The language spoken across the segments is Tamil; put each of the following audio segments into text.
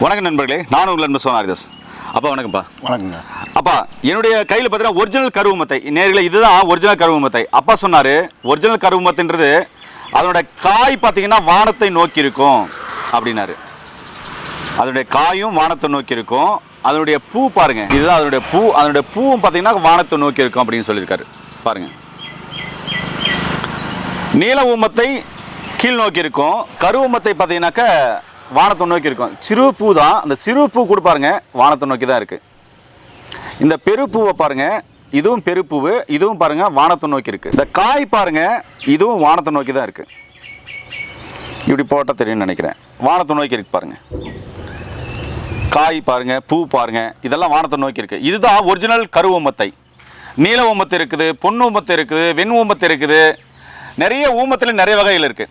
வணக்கம் நண்பர்களே, நான் உங்கள் நண்பர் சோனாரிதாஸ். அப்பா வணக்கம்ப்பா. வணக்கங்க. அப்பா, என்னுடைய கையில் பார்த்தீங்கன்னா ஒரிஜினல் கருவுமத்தை. நேர்களே, இதுதான் ஒரிஜினல் கருவுமத்தை. அப்பா சொன்னார், ஒரிஜினல் கருவுமத்தைன்றது அதனுடைய காய் பார்த்தீங்கன்னா வானத்தை நோக்கி இருக்கும் அப்படின்னாரு. அதனுடைய காயும் வானத்தை நோக்கி இருக்கும். அதனுடைய பூ பாருங்க, இதுதான் அதனுடைய பூ. அதனுடைய பூவும் பார்த்தீங்கன்னா வானத்தை நோக்கி இருக்கும் அப்படின்னு சொல்லியிருக்காரு. பாருங்க, நீல ஊமத்தை கீழ் நோக்கி இருக்கும், கருவுமத்தை பார்த்தீங்கன்னாக்க வானத்தை நோக்கி இருக்கும். சிறு பூ தான், அந்த சிறு பூ கூட பாருங்க வானத்தை நோக்கி தான் இருக்கு. இந்த பெருப்பூவை பாருங்க, இதுவும் பெருப்பூவு, இதுவும் பாருங்க வானத்தை நோக்கி இருக்கு. இந்த காய் பாருங்க, இதுவும் வானத்தை நோக்கி தான் இருக்கு. இப்படி போட்டால் தெரியும்னு நினைக்கிறேன். வானத்தை நோக்கி இருக்கு பாருங்க. காய் பாருங்க, பூ பாருங்க, இதெல்லாம் வானத்தை நோக்கி இருக்கு. இதுதான் ஒரிஜினல் கருவுமத்தை. நீல ஊமத்தை இருக்குது, பொன் ஊமத்தை இருக்குது, வெண் ஊமத்தை இருக்குது. நிறைய ஊமத்தில் நிறைய வகைகள் இருக்கு.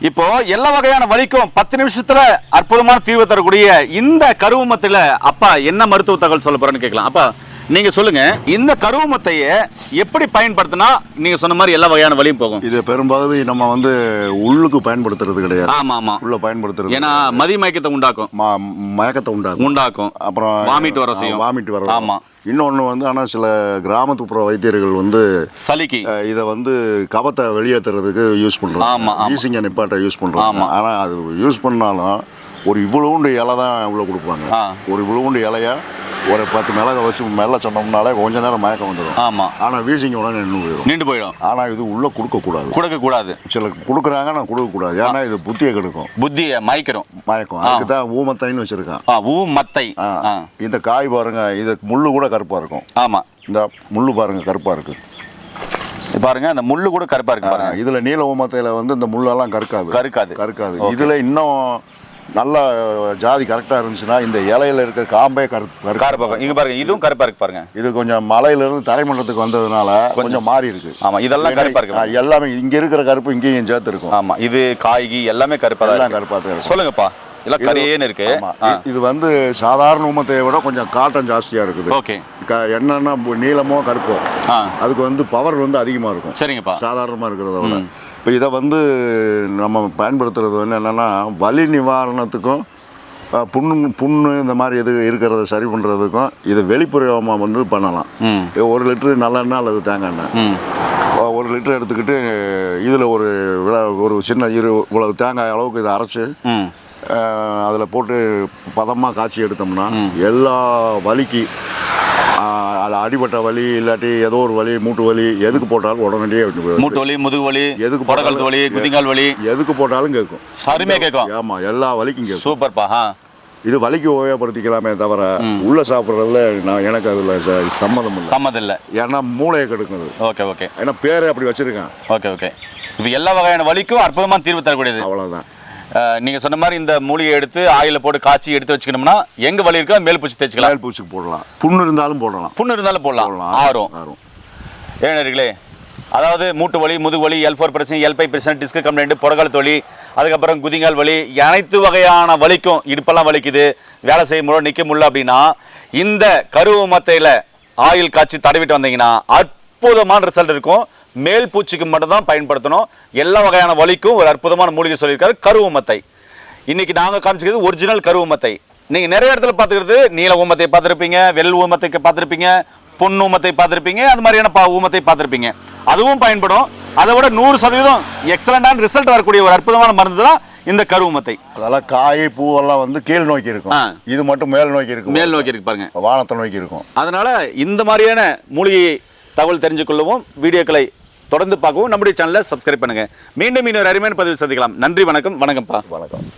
இப்போ எல்லா வகையான வலிக்கும் 10 நிமிஷத்துல அற்புதமான தீர்வு தரக்கூடிய இந்த கருவுமத்தில் அப்பா என்ன மருத்துவ தகவல் சொல்ல போறேன்னு கேட்கலாம். அப்பா நீங்க சொல்லுங்க, இந்த கருவுமத்தைய எப்படி பயன்படுத்தினா நீங்க சொன்ன மாதிரி எல்லா வகையான வலியும் போகும்? இது பெரும்பாலும் நம்ம உள்ளுக்கு பயன்படுத்துறது கிடையாது. ஆமா ஆமா, உள்ள பயன்படுத்துறது. ஏன்னா மதி மயக்கத்தை உண்டாக்கும், மயக்கத்தை உண்டாக்கும். அப்புறம் வாமிட் வர செய்யும். வாமிட் வர. ஆமா. இன்னொன்று ஆனால் சில கிராமத்துப்புற வைத்தியர்கள் சளிக்கு இதை கபத்தை வெளியேற்றுறதுக்கு யூஸ் பண்ணுறோம். ஆமாம், ஈஸிங்க நிப்பாட்டை யூஸ் பண்ணுறோம். ஆனால் அது யூஸ் பண்ணாலும் ஒரு இவ்வளவுண்டு இலை தான் உள்ள கொடுப்பாங்க. ஒரு இவ்வளவுண்டு இலையா ஒரு 10 மிளகை வச்சு மெல்ல சொன்னோம்னாலே கொஞ்ச நேரம் மயக்கம் வந்துடும். ஆமாம், ஆனால் வீசிங்க உடனே நின்று போயிடும். ஆனால் இது உள்ளே கொடுக்கக்கூடாது. சில கொடுக்குறாங்க, நான் கொடுக்கக்கூடாது. ஏன்னா இது புத்தியை கெடுக்கும், புத்தியை மயக்கும். அதுக்கு தான் ஊமத்தைன்னு வச்சுருக்கான். ஊமத்தை. இந்த காய் பாருங்க, இது முள்ளு கூட கருப்பாக இருக்கும். ஆமாம், இந்த முள்ளு பாருங்க கருப்பாக இருக்கு பாருங்க. அந்த முள்ளு கூட கருப்பாக இருக்கு பாருங்க. இதில் நீல ஊமத்தையில் இந்த முள்ளெல்லாம் கருக்காது. இதில் இன்னும் நல்ல ஜாதி கரெக்டாக இருந்துச்சுன்னா இந்த இலையில இருக்க காம்பே கருப்பாக இங்கே பாருங்க. இதுவும் கருப்பாக இருக்கு பாருங்க. இது கொஞ்சம் மலையிலேருந்து தரைமண்டலத்துக்கு வந்ததுனால கொஞ்சம் மாறி இருக்கு. ஆமாம், இதெல்லாம் கருப்பாக இருக்கு. எல்லாமே இங்கே இருக்கிற கருப்பு இங்கேயும் சேர்த்து இருக்கும். ஆமாம், இது காய்கி எல்லாமே கருப்பாக எல்லாம் கருப்பாக இருக்கு. சொல்லுங்கப்பா, எல்லாம் கரையேன்னு இருக்கு. இது சாதாரண ஊமத்தையை விட கொஞ்சம் காட்டம் ஜாஸ்தியாக இருக்குது. ஓகே. என்னன்னா நீளமோ கருப்போ அதுக்கு பவர் அதிகமாக இருக்கும். சரிங்கப்பா. சாதாரணமாக இருக்கிறத விட. இப்போ இதை நம்ம பயன்படுத்துறது என்னென்னா வலி நிவாரணத்துக்கும் புண்ணு இந்த மாதிரி இருக்கிறத சரி பண்ணுறதுக்கும் இது வெளிப்புறமாக பண்ணலாம். 1 லிட்டரு நல்லெண்ணெய் அல்லது தேங்காய் எண்ணெய் 1 லிட்டர் எடுத்துக்கிட்டு இதில் ஒரு சின்ன இவ்வளவு தேங்காய் அளவுக்கு இதை அரைச்சி அதில் போட்டு பதமாக காய்ச்சி எடுத்தோம்னா எல்லா வலிக்கு அது அடிபட்ட வலி இல்லாட்டி ஏதோ ஒரு வலி, மூட்டு வலி எதுக்கு போட்டாலும் உடனடியே மூட்டு வலி, முதுகு வலி, எதுக்கு படகால் வலி, குதிங்கால் வலி எதுக்கு போட்டாலும் கேட்கும். சரிமே கேட்கும். ஆமாம், எல்லா வலிக்கும் கேட்கும். சூப்பர்ப்பா. இது வலிக்கு உபயோகப்படுத்திக்கலாமே தவிர உள்ள சாப்பிட்றதுல எனக்கு அதில் சம்மதம் இல்லை. ஏன்னா மூளையை கெடுக்குது. ஓகே. ஏன்னா பேரை அப்படி வச்சிருக்கேன். ஓகே. இப்போ எல்லா வகையான வலிக்கும் அற்புதமான தீர்வு தரக்கூடியது. அவ்வளோதான். நீங்க சொன்ன மாதிரி இந்த மூலிகை எடுத்து ஆயில போட்டு காய்ச்சி எடுத்து வச்சுக்கணும்னா எங்க வலி இருக்கோ மேல் பூச்சி தேய்ச்சிக்கலாம். மேல் பூச்சிக்கு போடலாம். புண்ணு இருந்தாலும் போடலாம். ஆறும். ஏனர்களே, அதாவது மூட்டு வலி, முதுகு வலி, L4 பிரச்சனை, L5 பிரச்சனை, டிஸ்க் கம்ப்ளைண்ட், புடகால் வலி, அதுக்கப்புறம் குதிங்கால் வலி, அனைத்து வகையான வலிக்கும் இடுப்பெல்லாம் வலிக்குது, வேலை செய்ய முடியல, நிற்க முடியல அப்படின்னா இந்த கருவுமத்தையில ஆயில் காய்ச்சி தடவிட்டு வந்தீங்கன்னா அற்புதமான ரிசல்ட் இருக்கும். மேல் பூச்சிக்கு மட்டும் தான் பயன்படுத்தணும். எல்லா வகையான வலிக்கும் ஒரு அற்புதமான மூலிகை சொல்லியிருக்காரு கருவுமத்தை. இன்னைக்கு நாங்கள் காமிச்சிக்கிறது ஒரிஜினல் கருவுமத்தை. நீங்கள் நிறைய இடத்துல பார்த்துக்கிறது நீல ஊமத்தை பார்த்துருப்பீங்க, வெள் ஊமத்தை பார்த்துருப்பீங்க, பொன் ஊமத்தை பார்த்துருப்பீங்க, அது மாதிரியான ஊமத்தை பார்த்துருப்பீங்க. அதுவும் பயன்படும். அதை விட 100% எக்ஸலண்டான ரிசல்ட் வரக்கூடிய ஒரு அற்புதமான மருந்து தான் இந்த கருவுமத்தை. அதெல்லாம் காய் பூவெல்லாம் கீழ் நோக்கி இருக்கும். இது மட்டும் மேல் நோக்கி இருக்கு பாருங்க, வானத்தை நோக்கி இருக்கும். அதனால இந்த மாதிரியான மூலிகை தகவல் தெரிஞ்சு கொள்ளவும் வீடியோக்களை தொடர்ந்து பார்க்கவும் நம்முடைய சேனலை சப்ஸ்கிரைப் பண்ணுங்க. மீண்டும் இன்னொரு அருமையான பதிவில் சந்திக்கலாம். நன்றி, வணக்கம். வணக்கம்ப்பா. வணக்கம்.